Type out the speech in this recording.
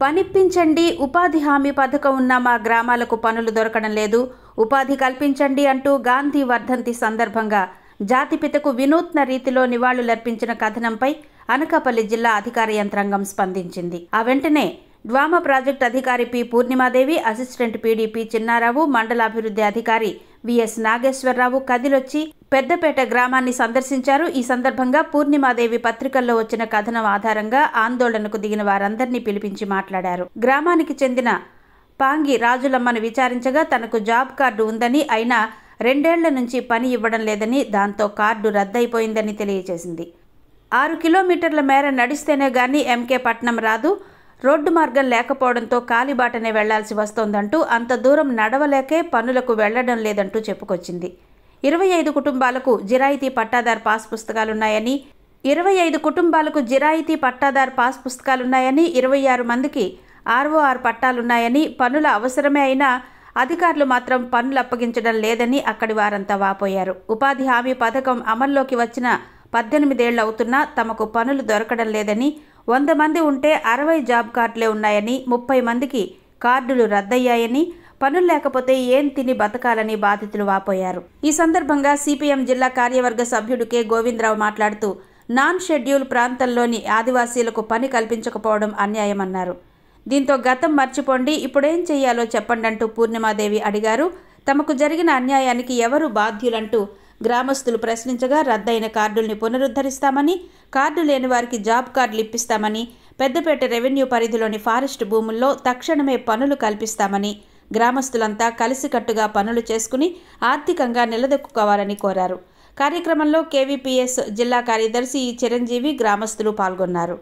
పనిప్పించండి, ఉపాధి హామీ పథకం ఉన్న మా గ్రామాలకు పనులు దొరకడం లేదు, ఉపాధి కల్పించండి అంటూ గాంధీ వర్ధంతి సందర్భంగా జాతిపితకు వినూత్న రీతిలో నివాళులర్పించిన కథనంపై అనకాపల్లి జిల్లా అధికార యంత్రాంగం స్పందించింది. ఆ వెంటనే డ్వామా ప్రాజెక్టు అధికారి P Purnimadevi, assistant PDP Chinnarao, మండలాభివృద్ధి అధికారి విఎస్ నాగేశ్వరరావు కదిలొచ్చి పెద్దపేట గ్రామాన్ని సందర్శించారు. ఈ సందర్భంగా పూర్ణిమాదేవి పత్రికల్లో వచ్చిన కథనం ఆధారంగా ఆందోళనకు దిగిన వారందరినీ పిలిపించి మాట్లాడారు. గ్రామానికి చెందిన పాంగి రాజులమ్మను విచారించగా తనకు జాబ్ కార్డు ఉందని, అయినా 2 ఏళ్ల నుంచి పని ఇవ్వడం లేదని, దాంతో కార్డు రద్దయిపోయిందని తెలియజేసింది. 6 కిలోమీటర్ల మేర నడిస్తేనే గానీ ఎంకే పట్నం రాదు, రోడ్డు మార్గం లేకపోవడంతో కాలిబాటనే వెళ్లాల్సి వస్తోందంటూ, అంత దూరం నడవలేకే పనులకు వెళ్లడం లేదంటూ చెప్పుకొచ్చింది. 25 కుటుంబాలకు జిరాయితీ పట్టాదార్ పాస్ పుస్తకాలున్నాయని, 26 మందికి ఆర్ఓఆర్ పట్టాలున్నాయని, పనుల అవసరమే అయినా అధికారులు మాత్రం పనులు అప్పగించడం లేదని అక్కడి వారంతా వాపోయారు. ఉపాధి హామీ పథకం అమల్లోకి వచ్చిన 18 ఏళ్లు అవుతున్నా తమకు పనులు దొరకడం లేదని, 100 మంది ఉంటే 60 జాబ్ కార్డులే ఉన్నాయని, 30 మందికి కార్డులు రద్దయ్యాయని, పనులు లేకపోతే ఏం తిని బతకాలని బాధితులు వాపోయారు. ఈ సందర్భంగా సిపిఎం జిల్లా కార్యవర్గ సభ్యుడు కె గోవిందరావు మాట్లాడుతూ, నాన్ షెడ్యూల్ ప్రాంతంలోని ఆదివాసీలకు పని కల్పించకపోవడం అన్యాయమన్నారు. దీంతో గతం మర్చిపోండి, ఇప్పుడేం చెయ్యాలో చెప్పండంటూ పూర్ణిమాదేవి అడిగారు. తమకు జరిగిన అన్యాయానికి ఎవరు బాధ్యులంటూ గ్రామస్తులు ప్రశ్నించగా, రద్దయిన కార్డుల్ని పునరుద్ధరిస్తామని, కార్డు లేని వారికి జాబ్ కార్డులు ఇప్పిస్తామని, పెద్దపేట రెవెన్యూ పరిధిలోని ఫారెస్ట్ భూముల్లో తక్షణమే పనులు కల్పిస్తామని, గ్రామస్తులంతా కలిసికట్టుగా పనులు చేసుకుని ఆర్థికంగా నిలదొక్కుకోవాలని కోరారు. కార్యక్రమంలో కేవీపీఎస్ జిల్లా కార్యదర్శి చిరంజీవి, గ్రామస్తులు పాల్గొన్నారు.